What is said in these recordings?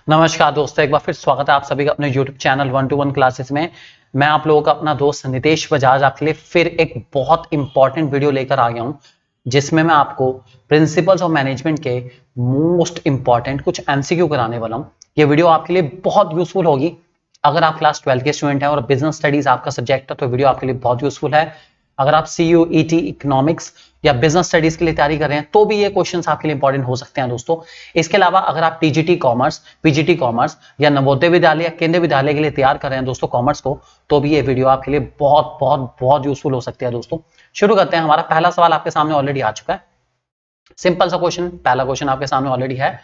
नमस्कार दोस्तों, एक बार फिर स्वागत है आप सभी का अपने YouTube चैनल 1-to-1 क्लासेस में। मैं आप लोगों का अपना दोस्त नितेश बजाज आपके लिए फिर एक बहुत इंपॉर्टेंट वीडियो लेकर आ गया हूं, जिसमें मैं आपको प्रिंसिपल्स ऑफ मैनेजमेंट के मोस्ट इंपॉर्टेंट कुछ MCQ कराने वाला हूं। ये वीडियो आपके लिए बहुत यूजफुल होगी। अगर आप क्लास 12 के स्टूडेंट हैं और बिजनेस स्टडीज आपका सब्जेक्ट है तो वीडियो आपके लिए बहुत यूजफुल है। अगर आप CUET इकोनॉमिक्स या बिजनेस स्टडीज के लिए तैयारी कर रहे हैं तो भी ये क्वेश्चंस आपके लिए इंपॉर्टेंट हो सकते हैं दोस्तों। इसके अलावा अगर आप TGT कॉमर्स, PGT कॉमर्स या नवोदय विद्यालय या केंद्रीय विद्यालय के लिए तैयार कर रहे हैं दोस्तों कॉमर्स को, तो भी ये वीडियो आपके लिए बहुत बहुत बहुत यूजफुल हो सकती है दोस्तों। शुरू करते हैं। हमारा पहला सवाल आपके सामने ऑलरेडी आ चुका है। सिंपल सा क्वेश्चन, पहला क्वेश्चन आपके सामने ऑलरेडी है।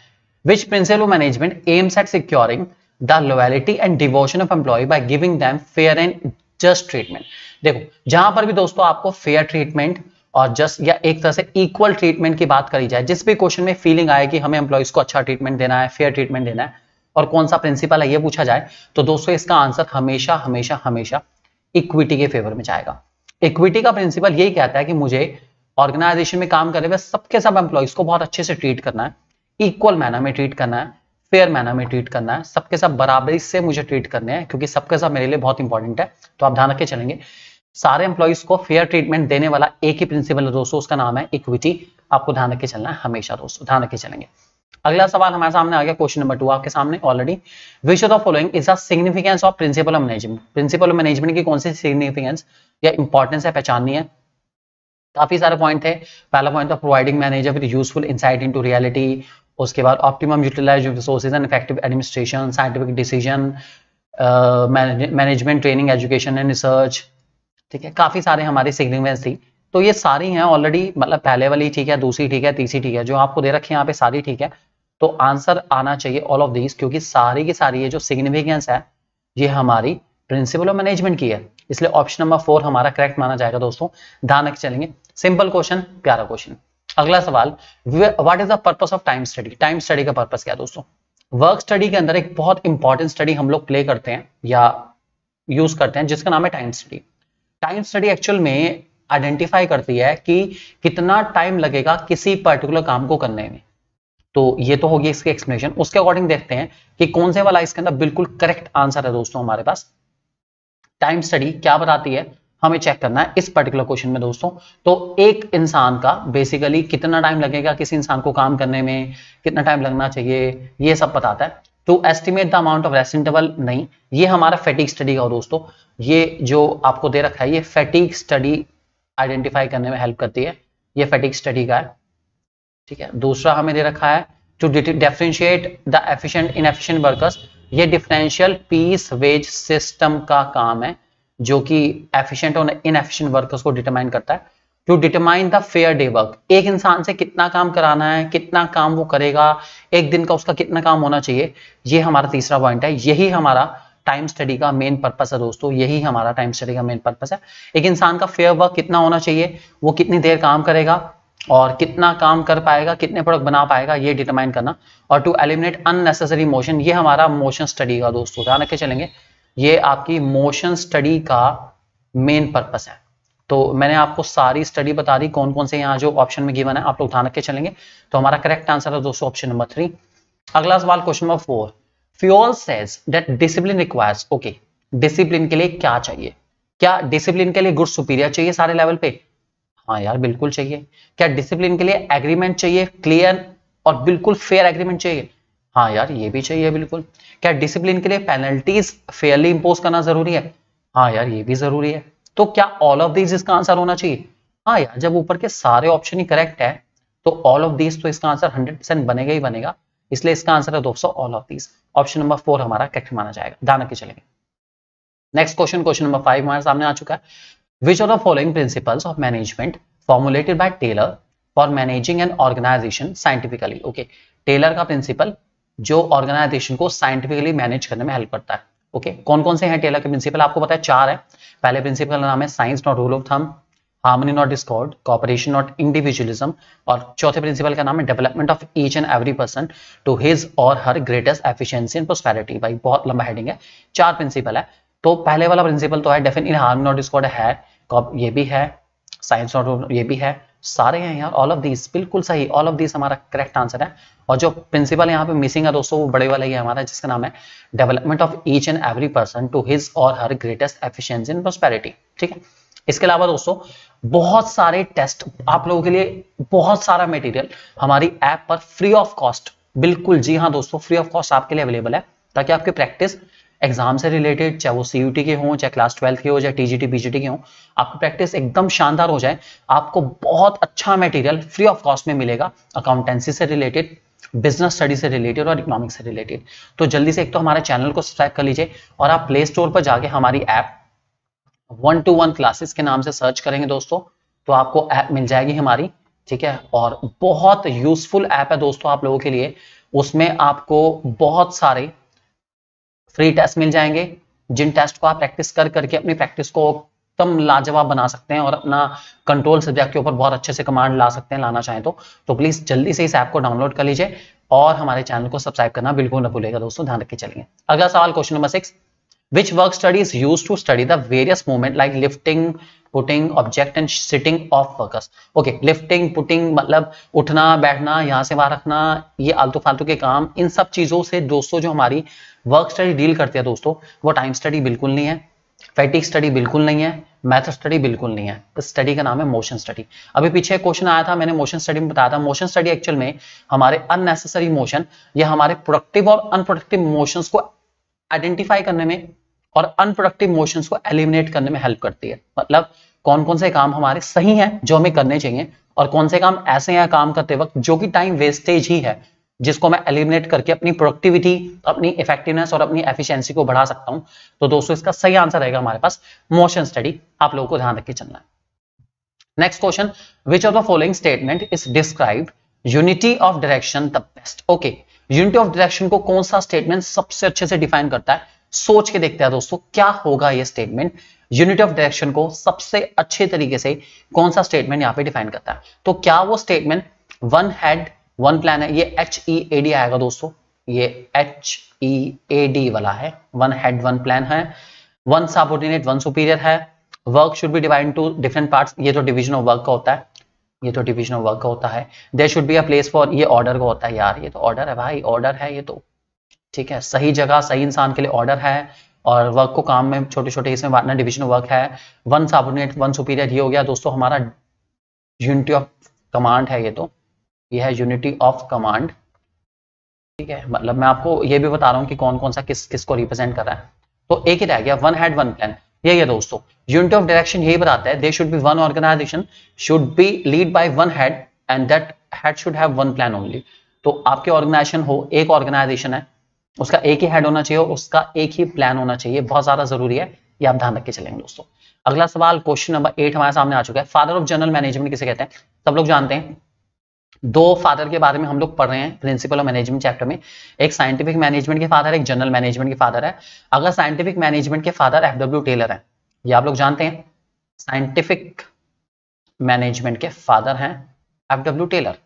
Which principle of management aims at securing the loyalty and devotion of employ by giving them fair and just treatment. देखो, जहां पर भी दोस्तों आपको फेयर ट्रीटमेंट और जस्ट या एक तरह से इक्वल ट्रीटमेंट की बात करी जाए, जिस भी क्वेश्चन में फीलिंग आए कि हमें एम्प्लॉइज को अच्छा ट्रीटमेंट देना है, फेयर ट्रीटमेंट देना है और कौन सा प्रिंसिपल है ये पूछा जाए, तो दोस्तों इसका आंसर हमेशा हमेशा हमेशा इक्विटी के फेवर में जाएगा। इक्विटी का प्रिंसिपल यही कहता है कि मुझे ऑर्गेनाइजेशन में काम करे हुए सबके सब एम्प्लॉइज को बहुत अच्छे से ट्रीट करना है, इक्वल मैनर में ट्रीट करना है, फेयर मैनर में ट्रीट करना है, सबके सब बराबरी से मुझे ट्रीट करने हैं, क्योंकि सबके सब मेरे लिए बहुत इंपॉर्टेंट है। तो आप ध्यान रख के चलेंगे, सारे एम्प्लॉइज को फेयर ट्रीटमेंट देने वाला एक ही प्रिंसिपल है दोस्तों, उसका नाम है इक्विटी। आपको ध्यान रख के चलना है हमेशा दोस्तों, ध्यान रख के चलेंगे। अगला सवाल हमारे सामने आ गया, क्वेश्चन नंबर 2 आपके सामने already. Which of the following is the significance of principle of management. Principal of management की कौन सी सिग्निफिकेंस या इंपॉर्टेंस है, पहचाननी है। काफी सारे पॉइंट थे। पहला पॉइंट था providing manager with useful insight into reality. उसके बाद optimum utilise resources and effective administration, scientific decision, management training, education and research. ठीक है, काफी सारे हमारी सिग्निफिकेंस थी। तो ये सारी हैं ऑलरेडी, मतलब पहले वाली ठीक है, दूसरी ठीक है, तीसरी ठीक है, जो आपको दे रखे हैं यहाँ पे सारी ठीक है। तो आंसर आना चाहिए ऑल ऑफ दीज, क्योंकि सारी की सारी ये जो सिग्निफिकेंस है ये हमारी प्रिंसिपल ऑफ मैनेजमेंट की है, इसलिए ऑप्शन नंबर 4 हमारा करेक्ट माना जाएगा दोस्तों। ध्यान रख चलेंगे, सिंपल क्वेश्चन, प्यारा क्वेश्चन। अगला सवाल, what is the purpose of time study. Time study का पर्पस क्या है दोस्तों। वर्क स्टडी के अंदर एक बहुत इंपॉर्टेंट स्टडी हम लोग प्ले करते हैं या यूज करते हैं, जिसका नाम है time study. Time study actual में आइडेंटिफाई करती है कि कितना टाइम लगेगा किसी पर्टिकुलर काम को करने में। तो ये तो होगी इसकी एक्सप्लेनेशन। उसके अकॉर्डिंग देखते हैं कि कौन से वाला इसके अंदर बिल्कुल करेक्ट आंसर है दोस्तों हमारे पास। टाइम स्टडी क्या बताती है हमें चेक करना है इस पर्टिकुलर क्वेश्चन में दोस्तों। तो एक इंसान का बेसिकली कितना टाइम लगेगा किसी इंसान को काम करने में, कितना टाइम लगना चाहिए, ये सब बताता है। To estimate the amount of rest interval नहीं, ये हमारा फैटिग स्टडी का दोस्तों। ये जो आपको दे रखा है ये फैटिग स्टडी आइडेंटिफाई करने में हेल्प करती है, ये फैटिग स्टडी का है। ठीक है, दूसरा हमें दे रखा है to differentiate the efficient inefficient workers, ये डिफरेंशियल पीस वेज सिस्टम का काम है, जो कि एफिशिएंट और इनएफिशिएंट वर्कर्स को डिटरमाइन करता है। To determine the fair day work, एक इंसान से कितना काम कराना है, कितना काम वो करेगा, एक दिन का उसका कितना काम होना चाहिए, ये हमारा तीसरा पॉइंट है। यही हमारा टाइम स्टडी का मेन पर्पस है दोस्तों, यही हमारा टाइम स्टडी का मेन पर्पस है। एक इंसान का फेयर वर्क कितना होना चाहिए, वो कितनी देर काम करेगा और कितना काम कर पाएगा, कितने प्रोडक्ट बना पाएगा, ये डिटरमाइन करना। और टू एलिमिनेट अननेसेसरी मोशन, ये हमारा मोशन स्टडी का दोस्तों, ध्यान रख के चलेंगे, ये आपकी मोशन स्टडी का मेन पर्पस है। तो मैंने आपको सारी स्टडी बता दी, कौन कौन से यहाँ जो ऑप्शन में गिवन है, आप लोग ध्यान रख के चलेंगे। तो हमारा करेक्ट आंसर है दोस्तों ऑप्शन नंबर 3। अगला सवाल question number 4, fuel says that discipline requires. Okay, discipline के लिए क्या चाहिए, क्या डिसिप्लिन के लिए गुड सुपीरियर चाहिए सारे लेवल पे। हाँ यार बिल्कुल चाहिए। क्या डिसिप्लिन के लिए एग्रीमेंट चाहिए, क्लियर और बिल्कुल फेयर एग्रीमेंट चाहिए। हाँ यार ये भी चाहिए बिल्कुल। क्या डिसिप्लिन के लिए पेनल्टीज फेयरली इंपोज करना जरूरी है। हाँ यार ये भी जरूरी है। तो क्या ऑल ऑफ दीज इसका आंसर होना चाहिए। हाँ यार, जब ऊपर के सारे ऑप्शन ही करेक्ट है तो ऑल ऑफ दीज, तो इसका आंसर 100% बनेगा ही बनेगा, इसलिए इसका आंसर है दोस्तों all of these. Option number 4 हमारा करेक्ट माना जाएगा, ध्यान रख के चलेंगे। नेक्स्ट क्वेश्चन, क्वेश्चन नंबर 5 हमारे सामने आ चुका है। Which are the following principles of management formulated by Taylor for managing an organisation scientifically. Okay, Taylor का प्रिंसिपल जो ऑर्गेनाइजेशन को साइंटिफिकली मैनेज करने में हेल्प करता है। ओके, कौन कौन से हैं टेलर के प्रिंसिपल, आपको पता है 4 है। पहले प्रिंसिपल का नाम है science not rule of thumb, harmony not discord, cooperation not individualism, और चौथे प्रिंसिपल का नाम है development of each and every person to his or her greatest efficiency and prosperity. भाई बहुत लंबा हेडिंग है, 4 प्रिंसिपल है। तो पहले वाला प्रिंसिपल तो है डेफिनेटली हार्मनी नॉट डिस्कॉर्ड है, ये भी है, साइंस नॉट ये भी है, सारे हैं यार, ऑल ऑफ दीज बिल्कुल सही, ऑल ऑफ दीज हमारा करेक्ट आंसर है। और जो प्रिंसिपल यहाँ पे मिसिंग है दोस्तों वो बड़े वाला ही है हमारा, जिसका नाम है development of each and every person to his or her greatest efficiency and prosperity. ठीक है, इसके अलावा दोस्तों बहुत सारे टेस्ट आप लोगों के लिए, बहुत सारा मटेरियल हमारी ऐप पर फ्री ऑफ कॉस्ट, बिल्कुल जी हाँ दोस्तों, फ्री ऑफ कॉस्ट आपके लिए अवेलेबल है, ताकि आपकी प्रैक्टिस एग्जाम से रिलेटेड, चाहे वो सीयूटी के हो, चाहे क्लास 12 के हो, चाहे टीजीटी बीजीटी के हो, आपकी प्रैक्टिस एकदम शानदार हो जाए। आपको बहुत अच्छा मटेरियल फ्री ऑफ कॉस्ट में मिलेगा, अकाउंटेंसी से रिलेटेड, बिजनेस स्टडी से रिलेटेड और इकोनॉमिक्स से रिलेटेड। तो जल्दी से एक तो हमारे चैनल को सब्सक्राइब कर लीजिए, और आप प्ले स्टोर पर जाके हमारी ऐप 1-to-1 क्लासेस के नाम से सर्च करेंगे दोस्तों, तो आपको ऐप मिल जाएगी हमारी। ठीक है, और बहुत यूजफुल ऐप है दोस्तों आप लोगों के लिए। उसमें आपको बहुत सारे फ्री टेस्ट मिल जाएंगे, जिन टेस्ट को आप प्रैक्टिस कर करके अपनी प्रैक्टिस को एकदम लाजवाब बना सकते हैं, और अपना कंट्रोल सब्जेक्ट के ऊपर बहुत अच्छे से कमांड ला सकते हैं, लाना चाहें तो प्लीज जल्दी से इस ऐप को डाउनलोड कर लीजिए, और हमारे चैनल को सब्सक्राइब करना बिल्कुल न भूलिएगा दोस्तों, ध्यान रख के चलिए। अगला सवाल, question number 6, Which work study is used to study the various movement like lifting, putting, object and sitting of workers? Okay, lifting, putting मतलब उठना, बैठना, यहाँ से वहां रखना, ये आलतू फालतू के काम, इन सब चीजों से दोस्तों जो हमारी वर्क स्टडी डील करती है दोस्तों, वो टाइम स्टडी बिल्कुल नहीं है, फैटिक स्टडी बिल्कुल नहीं है, मैथड स्टडी बिल्कुल नहीं है। इस स्टडी का नाम है मोशन स्टडी। अभी पीछे क्वेश्चन आया था, मैंने मोशन स्टडी में बताया था, मोशन स्टडी एक्चुअल में हमारे अननेसेसरी मोशन या हमारे प्रोडक्टिव और अनप्रोडक्टिव मोशंस को आइडेंटिफाई करने में और अनप्रोडक्टिव मोशंस को एलिमिनेट करने में हेल्प करती है। मतलब कौन कौन से काम हमारे सही हैं जो हमें करने चाहिए, और कौन से काम ऐसे हैं काम करते वक्त जो कि टाइम वेस्टेज ही है, जिसको मैं एलिमिनेट करके अपनी प्रोडक्टिविटी, अपनी इफेक्टिवनेस और अपनी एफिशिएंसी को बढ़ा सकता हूं। तो दोस्तों इसका सही आंसर रहेगा हमारे पास मोशन स्टडी, आप लोगों को ध्यान रख के चलना है। Next question, which of the following statement is described unity of direction the best? Okay, unity of direction को कौन सा स्टेटमेंट सबसे अच्छे से डिफाइन करता है, सोच के देखते हैं दोस्तों क्या होगा ये स्टेटमेंट। यूनिटी ऑफ डायरेक्शन को सबसे अच्छे तरीके से कौन सा स्टेटमेंट यहां पे डिफाइन करता है? तो क्या वो statement one head one plan है? ये HEAD आएगा दोस्तों, ये HEAD वाला है, वन हेड वन प्लान है, वन सबऑर्डिनेट वन सुपीरियर है, work should B divide two different parts, ये तो डिवीजन ऑफ वर्क का होता है, ये तो डिवीजन ऑफ वर्क का होता है। There should be a place for, ये ऑर्डर का होता है यार, ये तो ऑर्डर है भाई, ऑर्डर है ये तो, ठीक है, सही जगह सही इंसान के लिए ऑर्डर है, और वर्क को काम में छोटे छोटे हिस्से में बांटना डिवीजन ऑफ वर्क है। वन सबऑर्डिनेट वन सुपीरियर, ये हो गया दोस्तों हमारा यूनिटी ऑफ कमांड है, ये तो ये है यूनिटी ऑफ कमांड। ठीक है, मतलब मैं आपको ये भी बता रहा हूँ कि कौन कौन सा किस को रिप्रेजेंट कर रहा है। तो एक ही रह गया, वन हेड वन प्लान, ये दोस्तों यूनिटी ऑफ डायरेक्शन यही बताता है, they should be one organisation should be lead by one head and that head should have one plan only. तो आपके ऑर्गेनाइजेशन हो, एक ऑर्गेनाइजेशन है, उसका एक ही हेड होना चाहिए और उसका एक ही प्लान होना चाहिए, बहुत ज्यादा जरूरी है, ये आप ध्यान रख के चलेंगे दोस्तों। अगला सवाल, क्वेश्चन नंबर 8 हमारे सामने आ चुका है। फादर ऑफ जनरल मैनेजमेंट किसे कहते हैं? सब लोग जानते हैं, दो फादर के बारे में हम लोग पढ़ रहे हैं प्रिंसिपल ऑफ मैनेजमेंट चैप्टर में, एक साइंटिफिक मैनेजमेंट के फादर है, एक जनरल मैनेजमेंट के फादर है। अगर साइंटिफिक मैनेजमेंट के फादर FW टेलर है, ये आप लोग जानते हैं, साइंटिफिक मैनेजमेंट के फादर हैं FW टेलर।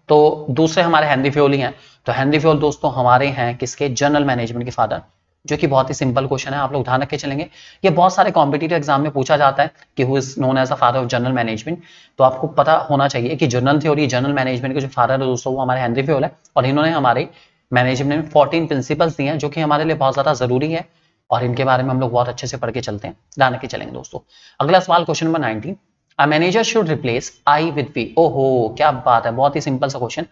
तो दूसरे हमारे हेनरी फ्योल ही हैं, तो हेनरी फ्योल दोस्तों हमारे हैं किसके? जनरल मैनेजमेंट के फादर, जो कि बहुत ही सिंपल क्वेश्चन है, आप लोग ध्यान रख के चलेंगे। ये बहुत सारे कॉम्पिटिटिव एग्जाम में पूछा जाता है कि who is known as a father of general management, तो आपको पता होना चाहिए कि जनरल थ्योरी, जनरल मैनेजमेंट के जो फादर है दोस्तों वो हमारे हेनरी फ्योल है, और इन्होंने हमारे मैनेजमेंट में 14 प्रिंसिपल्स दिए हैं, जो कि हमारे लिए बहुत ज्यादा जरूरी है, और इनके बारे में हम लोग बहुत अच्छे से पढ़ के चलते हैं, ध्यान रख के चलेंगे दोस्तों। अगला सवाल, question number 19, a manager should replace I with we. ओहो क्या बात है, बहुत ही सिंपल सा क्वेश्चन।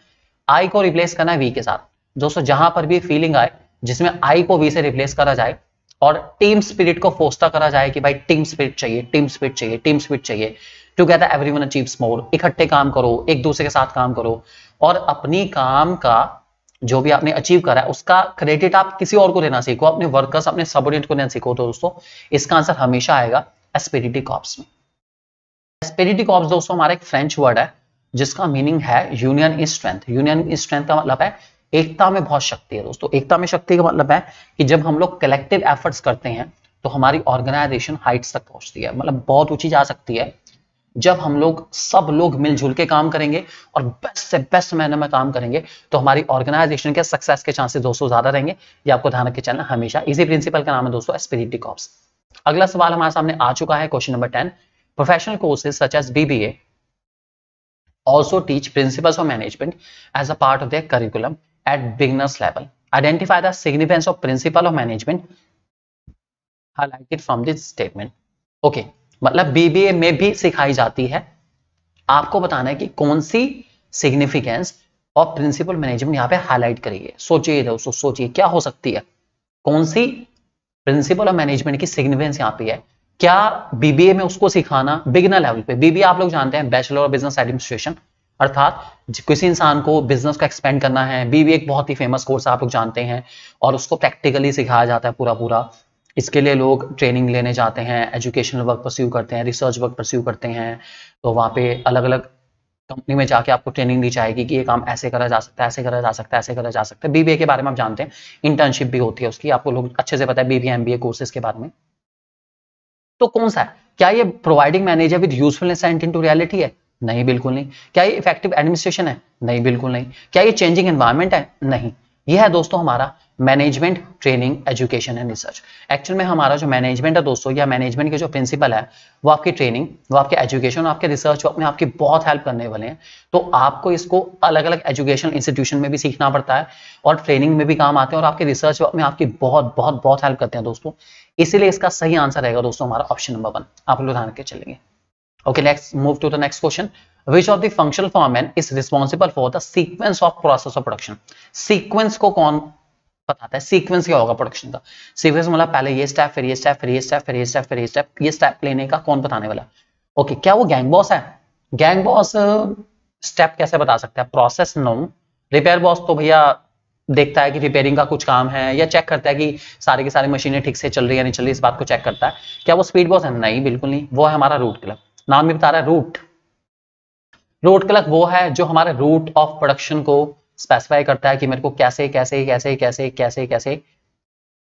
आई को रिप्लेस करना है वी के साथ दोस्तों, जहां पर भी फीलिंग आए जिसमें आई को वी से रिप्लेस करा जाए, और टीम स्पिरिट को फोस्टा करा जाए कि भाई टीम स्पिरिट चाहिए, टीम स्पिरिट चाहिए, टीम स्पिरिट चाहिए, टुगेदर एवरीवन अचीव्स मोर, इकट्ठे काम करो, एक दूसरे के साथ काम करो, और अपनी काम का जो भी आपने अचीव करा है उसका क्रेडिट आप किसी और को देना सीखो, अपने वर्कर्स, अपने सबऑर्डिनेट को देना सीखो। तो दोस्तों इसका आंसर हमेशा आएगा एस्पिरिटी कॉर्प्स में। एस्पिरिटी कॉर्प्स दोस्तों हमारा एक फ्रेंच वर्ड है, जिसका मीनिंग है union is strength. Union is strength का मतलब है एकता में बहुत शक्ति है दोस्तों। एकता में शक्ति का मतलब है कि जब हम लोग कलेक्टिव एफर्ट्स करते हैं तो हमारी ऑर्गेनाइजेशन हाइट्स तक पहुंचती है, मतलब बहुत ऊंची जा सकती है। जब हम लोग सब लोग मिलजुल के काम करेंगे और बेस्ट से बेस्ट मैनर में काम करेंगे तो हमारी ऑर्गेनाइजेशन के सक्सेस के चांसेस दोस्तों ज्यादा रहेंगे। ये आपको ध्यान रख के चलना हमेशा। इसी प्रिंसिपल का नाम है दोस्तों एस्पिरिटी कॉर्प्स। अगला सवाल हमारे सामने आ चुका है, question number 10, professional courses such as BBA also teach principles of management as a part of their curriculum at beginners level. Identify the significance of principle of management highlighted from this statement. Okay, मतलब BBA में भी सिखाई जाती है, आपको बताना है कि कौन सी सिग्निफिकेंस और प्रिंसिपल मैनेजमेंट यहाँ पे हाईलाइट करिए। सोचिए दोस्तों, सोचिए क्या हो सकती है, कौन सी प्रिंसिपल ऑफ मैनेजमेंट की सिग्निफिकेंस यहाँ पे है। क्या बीबीए में उसको सिखाना बिगिनर लेवल पे, बीबीए आप लोग जानते हैं बैचलर ऑफ बिजनेस एडमिनिस्ट्रेशन, अर्थात किसी इंसान को बिजनेस को एक्सपेंड करना है, बीबीए एक बहुत ही फेमस कोर्स आप लोग जानते हैं, और उसको प्रैक्टिकली सिखाया जाता है पूरा पूरा। इसके लिए लोग ट्रेनिंग लेने जाते हैं, एजुकेशनल वर्क परस्यू करते हैं, रिसर्च वर्क परस्यू करते हैं, तो वहाँ पे अलग अलग कंपनी में जाके आपको ट्रेनिंग दी जाएगी कि ये काम ऐसे करा जा सकता है, ऐसे करा जा सकता है, ऐसे करा जा सकता है। बीबीए के बारे में आप जानते हैं, इंटर्नशिप भी होती है उसकी, आपको लोग अच्छे से पता है बीबीए एमबीए कोर्सेज के बारे में। तो कौन सा है, क्या ये providing manager with usefulness and into reality है? नहीं, बिल्कुल नहीं। क्या ये इफेक्टिव एडमिनिस्ट्रेशन है? नहीं, बिल्कुल नहीं। क्या ये चेंजिंग एनवायरनमेंट है? नहीं। यह है दोस्तों हमारा management training education and research. Actual में हमारा जो मैनेजमेंट है दोस्तों, या मैनेजमेंट के जो प्रिंसिपल है, वो आपकी ट्रेनिंग, वो आपके एजुकेशन, आपके रिसर्च में आपकी बहुत हेल्प करने वाले हैं। तो आपको इसको अलग अलग एजुकेशन इंस्टीट्यूशन में भी सीखना पड़ता है, और ट्रेनिंग में भी काम आते हैं, और आपके रिसर्च में आपकी बहुत बहुत बहुत हेल्प करते हैं दोस्तों। इसीलिए इसका सही आंसर रहेगा दोस्तों हमारा ऑप्शन नंबर 1। आप लोग ध्यान के चलेंगे। Okay, next move to the next question. Which of the functional foreman is responsible for the sequence of process of production? Sequence को कौन बताता है? सीक्वेंस क्या होगा प्रोडक्शन का? सीक्वेंस मतलब पहले ये स्टेप, फिर ये स्टेप, फिर ये स्टेप, फिर ये स्टेप, फिर ये स्टेप, ये स्टेप लेने का कौन बताने वाला? ओके, क्या वो गैंग बॉस है? गैंग बॉस स्टेप कैसे बता सकता है? Process no. रिपेयर बॉस तो भैया देखता है कि रिपेयरिंग का कुछ काम है, या चेक करता है कि सारी की सारी मशीनें ठीक से चल रही है नहीं चल रही, इस बात को चेक करता है। क्या वो स्पीड बॉस है? नहीं, बिल्कुल नहीं। वो है हमारा रूट क्लर्क, नाम भी बता रहा है रूट। रूट क्लर्क वो है जो हमारे रूट ऑफ प्रोडक्शन को स्पेसिफाई करता है कि मेरे को कैसे कैसे कैसे कैसे कैसे कैसे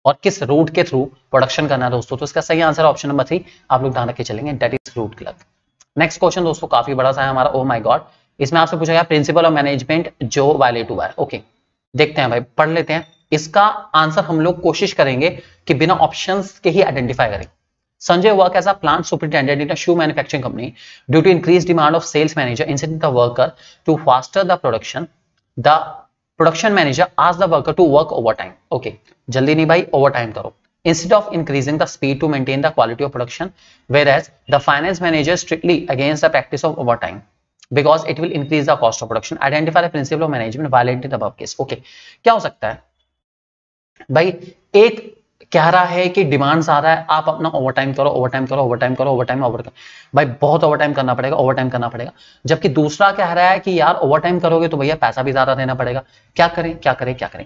और किस रूट के थ्रू प्रोडक्शन करना है दोस्तों। तो इसका सही आंसर ऑप्शन नंबर 3 आप लोग ध्यान रख के चलेंगे, that is root clerk. Next question दोस्तों काफी बड़ा सा है हमारा, ओह माय गॉड। इसमें आपसे पूछा गया प्रिंसिपल ऑफ मैनेजमेंट जो वायलेट हुआ है। ओके, देखते हैं भाई, पढ़ लेते हैं। इसका आंसर हम लोग कोशिश करेंगे कि बिना ऑप्शंस के ही आइडेंटिफाई करें। Sanjay worked as a plant superintendent in a shoe manufacturing company. Due to increased demand of sales manager incentive the worker to faster the production, the production manager asked the worker to work overtime. Okay, जल्दी नहीं भाई, overtime करो. Instead of increasing the speed to maintain the quality of production, whereas the finance manager strictly against the practice of overtime because it will increase the cost of production. Identify the principle of management violated the above case. Okay, क्या हो सकता है भाई? एक कह रहा है कि डिमांड ज्यादा है, आप अपना ओवरटाइम करो, ओवरटाइम करो, ओवरटाइम करो, ओवरटाइम ओवरटाइम। भाई बहुत ओवरटाइम करना पड़ेगा, ओवरटाइम करना पड़ेगा। जबकि दूसरा कह रहा है कि यार ओवरटाइम करोगे तो भैया पैसा भी ज्यादा देना पड़ेगा। क्या करें, क्या करें, क्या करें?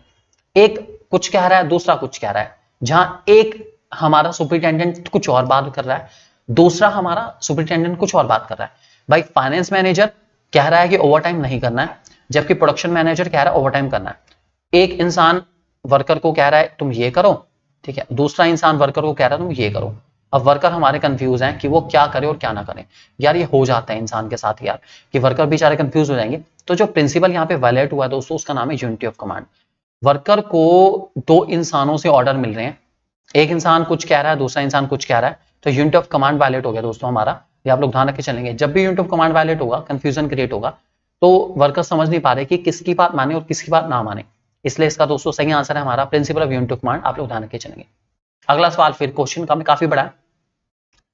एक कुछ कह रहा है, दूसरा कुछ कह रहा है। जहां एक हमारा सुपरिटेंडेंट कुछ और बात कर रहा है, दूसरा हमारा सुपरिटेंडेंट कुछ और बात कर रहा है। भाई फाइनेंस मैनेजर कह रहा है कि ओवरटाइम नहीं करना है, जबकि प्रोडक्शन मैनेजर कह रहा है ओवरटाइम करना है। एक इंसान वर्कर को कह रहा है तुम ये करो, ठीक है, दूसरा इंसान वर्कर को कह रहा है तुम ये करो। अब वर्कर हमारे कंफ्यूज हैं कि वो क्या करे और क्या ना करे। यार ये हो जाता है इंसान के साथ यार, कि वर्कर बेचारे कंफ्यूज हो जाएंगे। तो जो प्रिंसिपल यहाँ पे वायलेट हुआ है दोस्तों, उसका नाम है यूनिटी ऑफ कमांड। वर्कर को दो इंसानों से ऑर्डर मिल रहे हैं, एक इंसान कुछ कह रहा है, दूसरा इंसान कुछ कह रहा है, तो यूनिटी ऑफ कमांड वायलेट हो गया दोस्तों हमारा। ये आप लोग ध्यान रख के चलेंगे। जब भी यूनिटी ऑफ कमांड वायलेट होगा, कंफ्यूजन क्रिएट होगा, तो वर्कर समझ नहीं पा रहे कि किसकी बात माने और किसकी बात ना माने। इसलिए इसका दोस्तों सही आंसर है हमारा principle of unity of command. आप लोग ध्यान रख के चलेंगे। अगला सवाल फिर क्वेश्चन का काफी बड़ा है,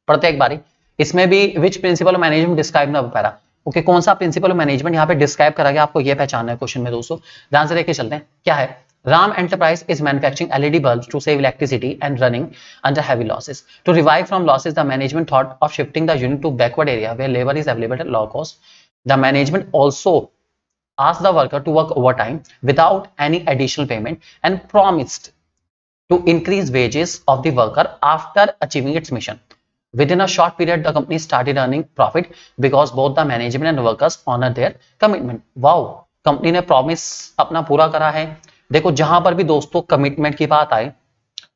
पढ़ते एक बारी। इसमें भी विच principle of management describe the para. Okay, कौन सा प्रिंसिपल ऑफ मैनेजमेंट यहाँ पे डिस्क्राइब करा गया, आपको ये पहचानना है क्वेश्चन में दोस्तों। ध्यान से देख के चलते हैं। क्या है? Ram enterprise is manufacturing LED bulbs to save electricity and running under heavy losses. To revive from losses the management thought of shifting the unit to backward area where labour is available at low cost. The management also asked the worker to work overtime without any additional payment and promised to increase wages of the worker after achieving its mission. Within a short period, the company started earning profit because both the management and workers honored their commitment. Wow, company ने promise अपना पूरा करा है। देखो जहां पर भी दोस्तों कमिटमेंट की बात आए,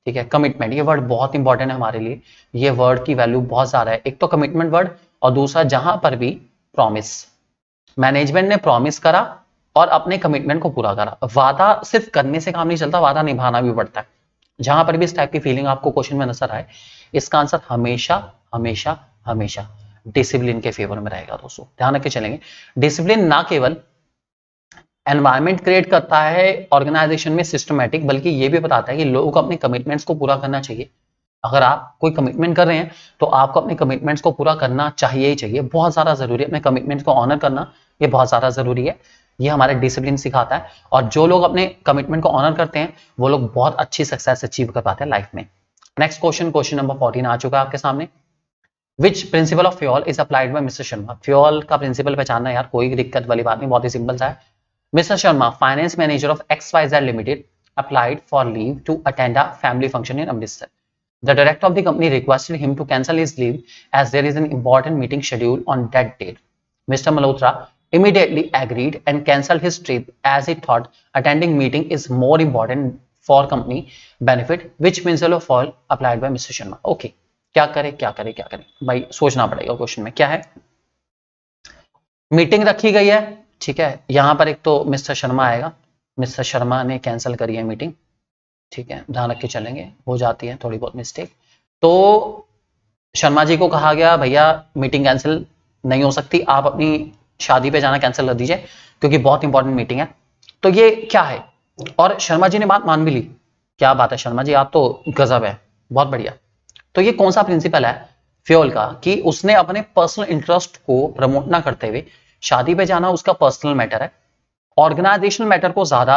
ठीक है, कमिटमेंट ये वर्ड बहुत इंपॉर्टेंट है हमारे लिए। ये वर्ड की वैल्यू बहुत ज्यादा है। एक तो कमिटमेंट वर्ड, और दूसरा जहां पर भी प्रॉमिस। मैनेजमेंट ने प्रॉमिस करा और अपने कमिटमेंट को पूरा करा। वादा सिर्फ करने से काम नहीं चलता, वादा निभाना भी पड़ता है। जहां पर भी इस टाइप की फीलिंग आपको क्वेश्चन में नजर आए, इसका आंसर हमेशा हमेशा हमेशा डिसिप्लिन के फेवर में रहेगा दोस्तों, ध्यान रख के चलेंगे। डिसिप्लिन ना केवल एनवायरमेंट क्रिएट करता है ऑर्गेनाइजेशन में सिस्टमैटिक, बल्कि ये भी बताता है कि लोगों को अपने कमिटमेंट्स को पूरा करना चाहिए। अगर आप कोई कमिटमेंट कर रहे हैं तो आपको अपने कमिटमेंट्स को पूरा करना चाहिए ही चाहिए, बहुत ज़्यादा ज़रूरी है। अपने कमिटमेंट्स को ऑनर करना ये बहुत ज़्यादा ज़रूरी है, ये हमारे डिसिप्लिन सिखाता है। और जो लोग अपने कमिटमेंट को ऑनर करते हैं वो लोग बहुत अच्छी सक्सेस अचीव कर पाते हैं लाइफ में। नेक्स्ट क्वेश्चन नंबर 14 आ चुका है आपके सामने। विच principle of fuel is applied by mister Sharma? Fuel का प्रिंसिपल पहचानना यार कोई दिक्कत वाली बात नहीं, बहुत ही सिंपल सा है। Mister Sharma, finance manager of XYZ limited, applied for leave to attend a family function in Amritsar. The director of the company requested him to cancel his leave as there is an important meeting scheduled on that date. Mr. Malhotra immediately agreed and cancelled his trip as he thought attending meeting is more important for company benefit. Which principle of fall applied by Mr. Sharma? Okay, क्या करे भाई, सोचना पड़ेगा question में क्या है। Meeting रखी गई है, ठीक है, यहां पर एक तो मिस्टर शर्मा आएगा, मिस्टर शर्मा ने कैंसिल करी है मीटिंग, ठीक है, ध्यान रख के चलेंगे, हो जाती है थोड़ी बहुत मिस्टेक। तो शर्मा जी को कहा गया भैया मीटिंग कैंसिल नहीं हो सकती, आप अपनी शादी पे जाना कैंसिल कर दीजिए क्योंकि बहुत इंपॉर्टेंट मीटिंग है। तो ये क्या है, और शर्मा जी ने बात मान भी ली। क्या बात है शर्मा जी, आप तो गजब है, बहुत बढ़िया। तो ये कौन सा प्रिंसिपल है फ्यूल का कि उसने अपने पर्सनल इंटरेस्ट को प्रमोट ना करते हुए शादी पे जाना उसका पर्सनल मैटर है, ऑर्गेनाइजेशनल मैटर को ज्यादा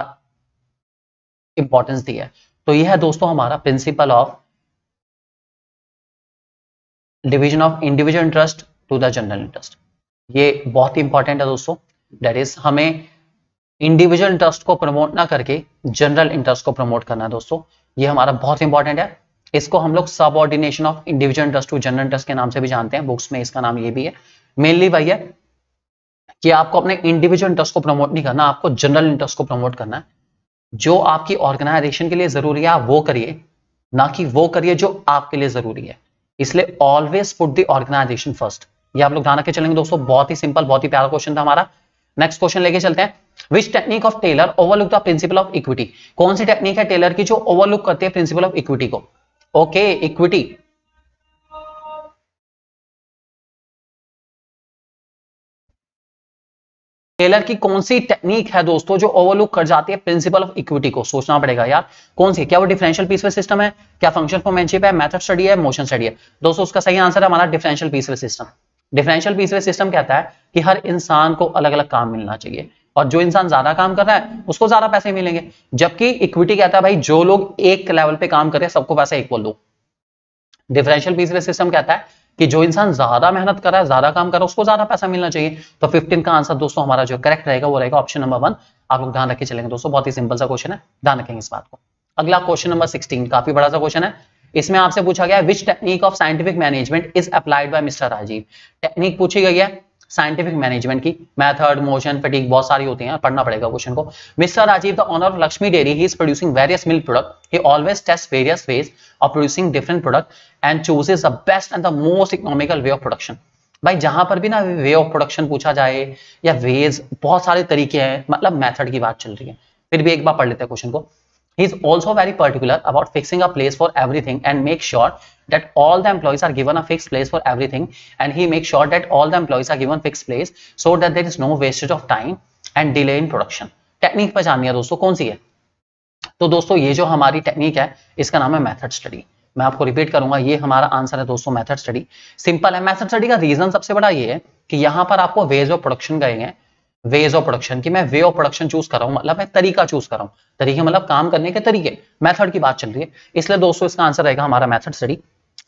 इंपॉर्टेंस दी है। तो यह है दोस्तों हमारा principle of division of individual interest to the general interest. ये बहुत ही इंपॉर्टेंट है दोस्तों, दैट इज हमें इंडिविजुअल इंटरेस्ट को प्रमोट ना करके जनरल इंटरेस्ट को प्रमोट करना है दोस्तों, ये हमारा बहुत इंपॉर्टेंट है। इसको हम लोग subordination of individual interest to general interest के नाम से भी जानते हैं, बुक्स में इसका नाम ये भी है। मेनली वही है कि आपको अपने इंडिविजुअल इंटरेस्ट को प्रमोट नहीं करना, आपको जनरल इंटरेस्ट को प्रमोट करना है। जो आपकी ऑर्गेनाइजेशन के लिए जरूरी है आप वो करिए, ना कि वो करिए जो आपके लिए जरूरी है। इसलिए always put the organisation first, ये आप लोग ध्यान रख के चलेंगे दोस्तों। बहुत ही सिंपल, बहुत ही प्यारा क्वेश्चन था हमारा। नेक्स्ट क्वेश्चन लेके चलते हैं। Which technique of Taylor overlook the principle of equity? कौन सी टेक्निक है टेलर की जो ओवरलुक करती है प्रिंसिपल ऑफ इक्विटी को? Okay, equity. टेलर की कौन सी टेक्निक है दोस्तों जो ओवरलुक कर जाती है प्रिंसिपल ऑफ इक्विटी को? सोचना पड़ेगा यार कौन सी, क्या वो डिफरेंशियल पीसवे सिस्टम है, क्या फंक्शन फॉर्मेनशिप है, मेथड स्टडी है, मोशन स्टडी है? दोस्तों उसका सही आंसर है हमारा डिफरेंशियल पीसवे सिस्टम। डिफरेंशियल पीसवे सिस्टम कहता है कि हर इंसान को अलग अलग काम मिलना चाहिए और जो इंसान ज्यादा काम कर रहा है उसको ज्यादा पैसे मिलेंगे, जबकि इक्विटी कहता है भाई जो लोग एक लेवल पे काम कर रहे हैं सबको पैसा इक्वल दो। डिफरेंशियल पीसवे सिस्टम कहता है कि जो इंसान ज्यादा मेहनत कर रहा है, ज्यादा काम कर रहा है, उसको ज्यादा पैसा मिलना चाहिए। तो 15 का आंसर दोस्तों हमारा जो करेक्ट रहेगा वो रहेगा ऑप्शन नंबर 1। आप लोग ध्यान रखे चलेंगे दोस्तों, बहुत ही सिंपल सा क्वेश्चन है, ध्यान रखेंगे इस बात को। अगला क्वेश्चन नंबर 16, काफी बड़ा सा क्वेश्चन है। इसमें आपसे पूछा गया है which technique of scientific management is applied by mister Rajeev? Technique पूछी गई है साइंटिफिक मैनेजमेंट की, मेथड, मोशन, फटीग, बहुत सारी होती हैं, पढ़ना पड़ेगा क्वेश्चन को। Mister Rajeev the owner of Lakshmi dairy, he is producing various milk product, he always test various ways of producing different product and chooses the best and the most economical way of production. भाई जहां पर भी ना वे of production पूछा जाए या veg, बहुत सारे तरीके हैं, मतलब मेथड की बात चल रही है, फिर भी एक बार पढ़ लेते हैं क्वेश्चन को। He is also very particular about fixing a place for everything and make sure that all the employees are given a fixed place for everything, and he makes sure that all the employees are given fixed place so that there is no wastage of time and delay in production. Technique पहचाननी है दोस्तों, कौन सी है? तो दोस्तों ये जो हमारी टेक्निक है इसका नाम है मेथड स्टडी। मैं आपको रिपीट करूंगा, ये हमारा आंसर है दोस्तों मेथड स्टडी। सिंपल है, मेथड स्टडी का रीजन सबसे बड़ा ये है कि यहाँ पर आपको वेज ऑफ प्रोडक्शन गए हैं, वेज ऑफ प्रोडक्शन की मैं वे ऑफ प्रोडक्शन चूज कर रहा हूं, मतलब मैं तरीका चूज कर रहा हूं, तरीके मतलब काम करने के तरीके, मेथड की बात चल रही है, इसलिए दोस्तों इसका आंसर रहेगा हमारा मेथड स्टडी।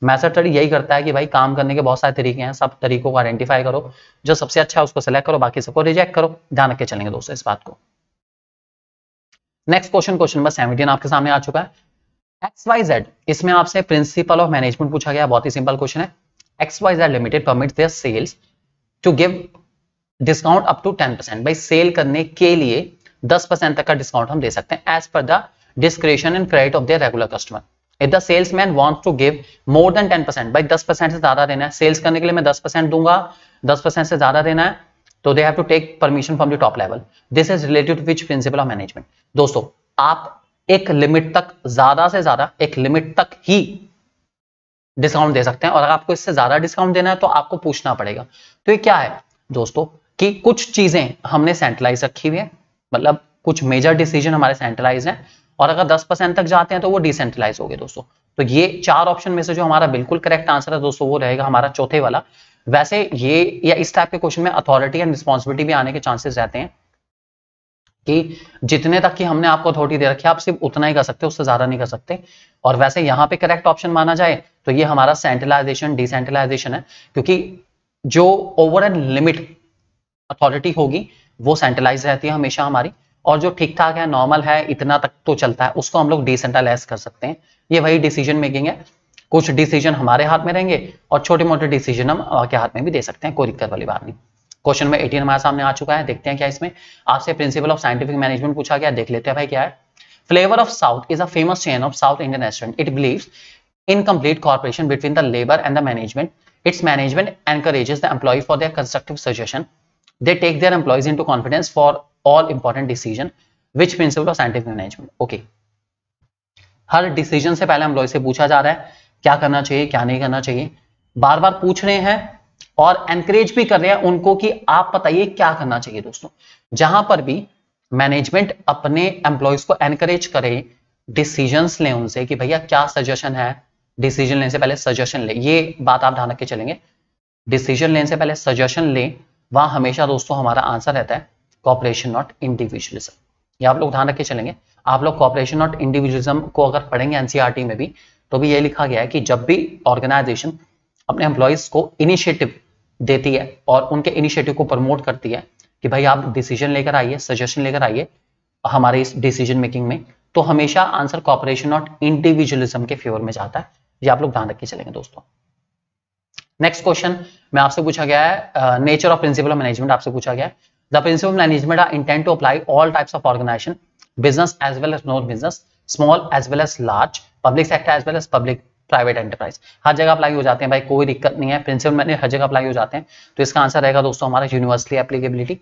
मेथड स्टडी यही करता है कि भाई काम करने के बहुत सारे तरीके हैं, सब तरीकों को आइडेंटिफाई करो, जो सबसे अच्छा है उसको सिलेक्ट करो, बाकी सबको रिजेक्ट करो। ध्यान रख के चलेंगे दोस्तों इस बात को। नेक्स्ट क्वेश्चन, क्वेश्चन नंबर 17 आपके सामने आ चुका है। XYZ, इसमें आपसे प्रिंसिपल ऑफ मैनेजमेंट पूछा गया, बहुत ही सिंपल क्वेश्चन है। XYZ limited permits their sales to give discount up to 10%। भाई सेल करने के लिए 10% तक का डिस्काउंट हम दे सकते हैं as per the discretion and credit of their regular customer. If the salesman wants to give more than 10%, भाई 10% से ज्यादा देना है, सेल्स करने के लिए मैं 10% दूंगा, 10% से ज्यादा देना है, तो they have to take permission from the top level. This is related to which principle of management? दोस्तों आप एक लिमिट तक, ज्यादा से ज्यादा एक लिमिट तक ही डिस्काउंट दे सकते हैं, और अगर आपको इससे ज्यादा डिस्काउंट देना है तो आपको पूछना पड़ेगा। तो ये क्या है दोस्तों कि कुछ चीजें हमने सेंट्रलाइज रखी हुई है, मतलब कुछ मेजर डिसीजन हमारे सेंट्रलाइज हैं, और अगर 10% तक जाते हैं तो वो डिसेंट्रलाइज हो गए दोस्तों। तो ये 4 ऑप्शन में से जो हमारा बिल्कुल करेक्ट आंसर है दोस्तों वो रहेगा हमारा चौथे वाला। वैसे ये या इस टाइप के क्वेश्चन में अथॉरिटी एंड रिस्पॉन्सिबिलिटी भी आने के चांसेस रहते हैं कि जितने तक की हमने आपको अथॉरिटी दे रखी है आप सिर्फ उतना ही कर सकते हो, उससे ज्यादा नहीं कर सकते। और वैसे यहाँ पे करेक्ट ऑप्शन माना जाए तो ये हमारा सेंट्रलाइजेशन डिसेंट्रलाइजेशन है, क्योंकि जो ओवर एंड लिमिट अथॉरिटी होगी वो सेंट्रलाइज रहती है हमेशा हमारी, और जो ठीक ठाक है नॉर्मल है इतना तक तो चलता है उसको हम लोग डिसेंट्रलाइज कर सकते हैं। ये वही डिसीजन मेकिंग है, कुछ डिसीजन हमारे हाथ में रहेंगे और छोटे मोटे डिसीजन हम के हाथ में भी दे सकते हैं, कोई दिक्कत वाली बात नहीं। क्वेश्चन में 18 हमारे सामने आ चुका है, देखते हैं क्या इसमें आपसे प्रिंसिपल ऑफ साइंटिफिक मैनेजमेंट पूछा गया, देख लेते हैं भाई क्या है। Flavour of south is a famous chain of south Indian restaurant, it beliefs in complete cooperation between the labor and the management. Its management encourages the employee for their constructive suggestion. They take their employees into confidence for all important decision. Which principle of scientific management? Okay. Her decision से पहले employ से पूछा जा रहा है क्या करना चाहिए क्या नहीं करना चाहिए, बार बार पूछ रहे हैं और एनकरेज भी कर रहे हैं उनको कि आप बताइए क्या करना चाहिए दोस्तों। जहां पर भी मैनेजमेंट अपने एम्प्लॉयज को एनकरेज करे, डिसीजंस लें उनसे कि भैया क्या सजेशन है, डिसीजन लेने से पहले सजेशन ले, ये बात आप ध्यान रख के चलेंगे। डिसीजन लेने से पहले सजेशन ले, वहां हमेशा दोस्तों हमारा आंसर रहता है कॉपरेशन नॉट इंडिविजुअलिज्म। ये आप लोग ध्यान रख के चलेंगे। आप लोग कॉपरेशन नॉट इंडिविजुअलिज्म को अगर पढ़ेंगे एनसीईआरटी में भी तो भी ये लिखा गया है कि जब भी ऑर्गेनाइजेशन अपने एम्प्लॉयज को इनिशिएटिव देती है और उनके इनिशिएटिव को प्रमोट करती है कि भाई आप डिसीजन लेकर आइए, सजेशन लेकर आइए हमारे इस डिसीजन मेकिंग में, तो हमेशा आंसर कॉपरेशन नॉट इंडिविजुअलिज्म के फेवर में जाता है। ये आप लोग ध्यान रख के चलेंगे दोस्तों। नेक्स्ट क्वेश्चन में आपसे पूछा गया है nature of principle of management आपसे पूछा गया है। The principle of management are intend to apply all types of organization, business as well as non business, small as well as large, public sector as well as public private enterprise. हर जगह apply हो जाते हैं भाई, कोई दिक्कत नहीं है, प्रिंसिपल मैनेजमेंट हर जगह अप्लाई हो जाते हैं। तो इसका आंसर रहेगा दोस्तों हमारा universally applicability.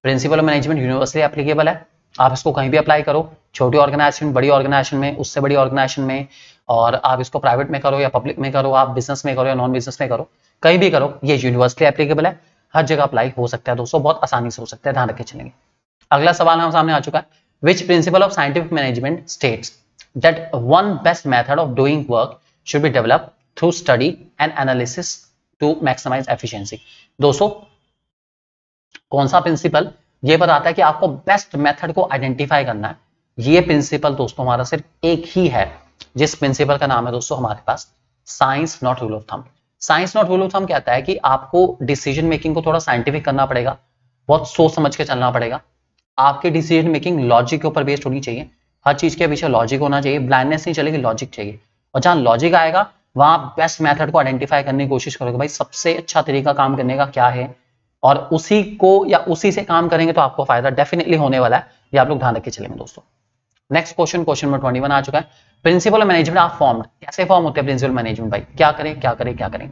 Principal of management universally applicable है, आप इसको कहीं भी अप्लाई करो, छोटी ऑर्गेनाइजेशन, बड़ी ऑर्गेनाइजेशन में, उससे बड़ी ऑर्गेनाइजेशन में, और आप इसको प्राइवेट में करो या पब्लिक में करो, आप बिजनेस में करो या नॉन बिजनेस में करो, कहीं भी करो, ये यूनिवर्सली एप्लीकेबल है, हर जगह अप्लाई हो सकता है दोस्तों, बहुत आसानी से हो सकता है, ध्यान रखे चलेंगे। अगला सवाल हमारे सामने आ चुका है, which principle of scientific management states that one best method of doing work should be developed through study and analysis to maximise efficiency. दोस्तों कौन सा प्रिंसिपल ये बताता है कि आपको बेस्ट मेथड को आइडेंटिफाई करना है। ये प्रिंसिपल दोस्तों हमारा सिर्फ एक ही है, जिस प्रिंसिपल का नाम है दोस्तों हमारे पास science not rule of thumb. Science not rule of thumb कहता है कि आपको डिसीजन मेकिंग को थोड़ा साइंटिफिक करना पड़ेगा, बहुत सोच समझ के चलना पड़ेगा, आपकी डिसीजन मेकिंग लॉजिक के ऊपर बेस्ड होनी चाहिए, हर चीज के पीछे लॉजिक होना चाहिए, ब्लाइंडनेस नहीं चलेगी, लॉजिक चाहिए, और जहां लॉजिक आएगा वहां आप बेस्ट मेथड को आइडेंटिफाई करने की कोशिश करोगे, भाई सबसे अच्छा तरीका काम करने का क्या है, और उसी को या उसी से काम करेंगे तो आपको फायदा डेफिनेटली होने वाला है। ये आप लोग ध्यान रख के चलेंगे दोस्तों। नेक्स्ट क्वेश्चन, क्वेश्चन नंबर 21 आ चुका है। प्रिंसिपल मैनेजमेंट आर फॉर्म्ड, कैसे फॉर्म होते हैं प्रिंसिपल मैनेजमेंट, भाई क्या करें क्या करें क्या करें।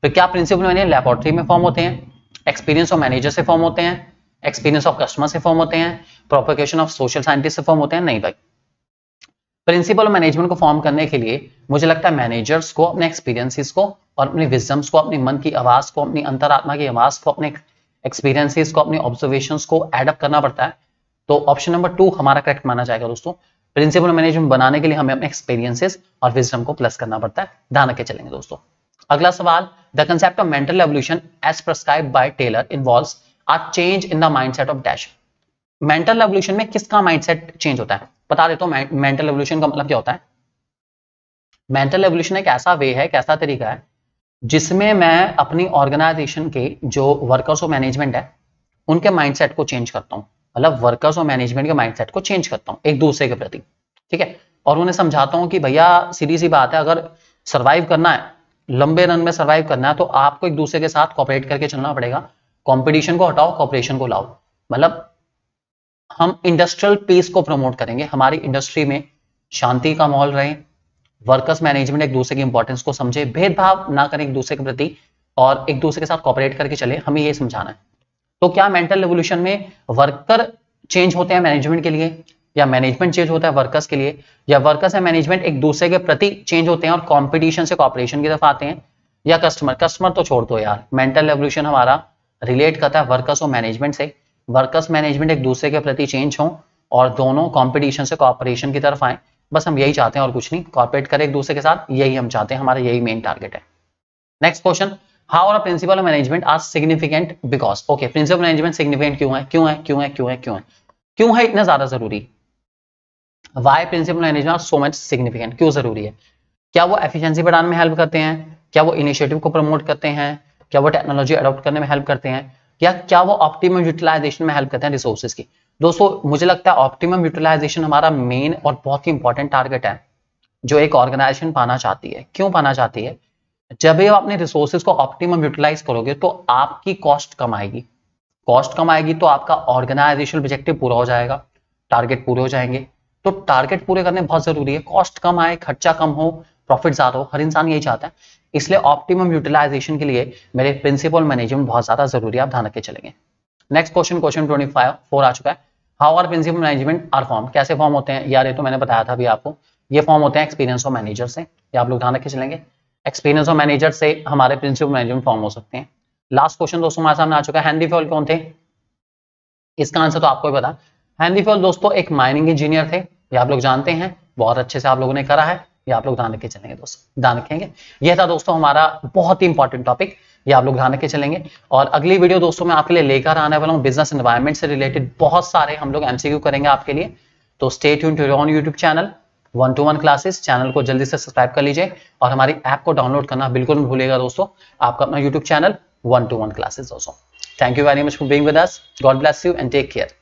तो क्या प्रिंसिपल मैनेजमेंट लैबोरेटरी में फॉर्म होते हैं, एक्सपीरियंस ऑफ मैनेजर से फॉर्म होते हैं, एक्सपीरियंस ऑफ कस्टमर से फॉर्म होते हैं, प्रोपेगेशन ऑफ सोशल साइंटिस्ट से फॉर्म होते हैं, नहीं भाई। प्रिंसिपल मैनेजमेंट को फॉर्म करने के लिए मुझे लगता है मैनेजर्स को अपने एक्सपीरियंसेस को और अपनी विजडम्स को, अपने मन की आवाज को, अपनी अंतरात्मा की आवाज को, अपने एक्सपीरियंसेस को, अपने ऑब्जर्वेशंस को एडअप करना पड़ता है। तो ऑप्शन नंबर 2 हमारा करेक्ट माना जाएगा दोस्तों। प्रिंसिपल मैनेजमेंट बनाने के लिए हमें अपने एक्सपीरियंसेस और विजडम को प्लस करना पड़ता है, ध्यान रख के चलेंगे दोस्तों। अगला सवाल, the concept of mental evolution as prescribed by Taylor involves a change in the mindset of dash. Mental evolution में किसका माइंडसेट चेंज होता है, बता देता हूं मेंटल एवोल्यूशन का मतलब क्या होता है। मेंटल एवोल्यूशन एक ऐसा वे है, एक ऐसा तरीका है जिसमें मैं अपनी ऑर्गेनाइजेशन के जो वर्कर्स और मैनेजमेंट है उनके माइंडसेट को चेंज करता हूं, मतलब वर्कर्स और मैनेजमेंट के माइंडसेट को चेंज करता हूं एक दूसरे के प्रति, ठीक है, और उन्हें समझाता हूं कि भैया सीधी सी बात है, अगर सर्वाइव करना है, लंबे रन में सर्वाइव करना है, तो आपको एक दूसरे के साथ कोऑपरेट करके चलना पड़ेगा, कंपटीशन को हटाओ, कोऑपरेशन को लाओ, मतलब हम इंडस्ट्रियल पीस को प्रमोट करेंगे, हमारी इंडस्ट्री में शांति का माहौल रहे, वर्कर्स मैनेजमेंट एक दूसरे की इंपॉर्टेंस को समझे, भेदभाव ना करें एक दूसरे के प्रति, और एक दूसरे के साथ कोऑपरेट करके चले, हमें ये समझाना है। तो क्या मेंटल एवोल्यूशन में वर्कर चेंज होते हैं मैनेजमेंट के लिए, या मैनेजमेंट चेंज होता है वर्कर्स के लिए, या वर्कर्स या मैनेजमेंट एक दूसरे के प्रति चेंज होते हैं और कंपटीशन से कॉपरेशन की तरफ आते हैं, या कस्टमर तो छोड़ दो यार, मेंटल रेवोल्यूशन हमारा रिलेट करता है वर्कर्स और मैनेजमेंट से, वर्कर्स मैनेजमेंट एक दूसरे के प्रति चेंज हो और दोनों कंपटीशन से कॉपरेशन की तरफ आए, बस हम यही चाहते हैं और कुछ नहीं, कॉर्पोरेट करें एक दूसरे के साथ, यही हम चाहते हैं, हमारा यही मेन टारगेट है। Next question, how are principle of management are significant because, okay principle management significant क्यों है, क्यों है क्यों है क्यों है क्यों है क्यों है इतना ज्यादा जरूरी, why principle management are so much significant, क्यों जरूरी है, क्या वो एफिशिएंसी बढ़ाने में हेल्प करते हैं, क्या वो इनिशिएटिव को प्रमोट करते हैं, क्या वो टेक्नोलॉजी अडॉप्ट करने में हेल्प करते हैं, या क्या वो ऑप्टिमम यूटिलाइजेशन में हेल्प करते हैं रिसोर्सेज की। दोस्तों मुझे लगता है ऑप्टिमम यूटिलाइजेशन हमारा मेन और बहुत ही इंपॉर्टेंट टारगेट है जो एक ऑर्गेनाइजेशन पाना चाहती है। क्यों पाना चाहती है, जब भी आप अपने रिसोर्सेज को ऑप्टिमम यूटिलाइज करोगे तो आपकी कॉस्ट कम आएगी, कॉस्ट कम आएगी तो आपका ऑर्गेनाइजेशनल ऑब्जेक्टिव पूरा हो जाएगा, टारगेट पूरे हो जाएंगे। तो टारगेट पूरे करने बहुत जरूरी है, कॉस्ट कम आए, खर्चा कम हो, प्रॉफिट ज्यादा हो, हर इंसान यही चाहता है, इसलिए ऑप्टिमम यूटिलाइजेशन के लिए मेरे प्रिंसिपल मैनेजमेंट बहुत ज्यादा जरूरी है, आप ध्यान रखे चलेंगे। नेक्स्ट क्वेश्चन, क्वेश्चन 25 आ चुका है, how are principal management are form, कैसे फॉर्म होते हैं यार, ये तो मैंने बताया था अभी आपको, ये फॉर्म होते हैं एक्सपीरियंस ऑफ मैनेजर से, ये आप लोग ध्यान रखे चलेंगे, एक्सपीरियंस ऑफ मैनेजर से हमारे प्रिंसिपल मैनेजमेंट फॉर्म हो सकते हैं। लास्ट क्वेश्चन दोस्तों हमारे सामने आ चुका है, हेनरी फॉल कौन थे, इसका आंसर तो आपको ही पता, हेनरी फॉल दोस्तों एक माइनिंग इंजीनियर थे, ये आप लोग जानते हैं, बहुत अच्छे से आप लोगों ने करा है, ये आप लोग ध्यान रखे चलेंगे दोस्तों, ध्यान रखेंगे। यह था दोस्तों हमारा बहुत ही इंपॉर्टेंट टॉपिक, ये आप लोग ध्यान रखे चलेंगे। और अगली वीडियो दोस्तों मैं आपके लिए लेकर आने वाला हूँ बिजनेस एनवायरनमेंट से रिलेटेड बहुत सारे हम लोग एमसीक्यू करेंगे आपके लिए, तो stay tuned to on YouTube channel 1-to-1 classes, channel को जल्दी से सब्सक्राइब कर लीजिए और हमारी ऐप को डाउनलोड करना बिल्कुल मत भूलिएगा दोस्तों, आपका अपना यूट्यूब चैनल 1-to-1 क्लासेस दोस्तों। Thank you very much for being with us, God bless you and take care.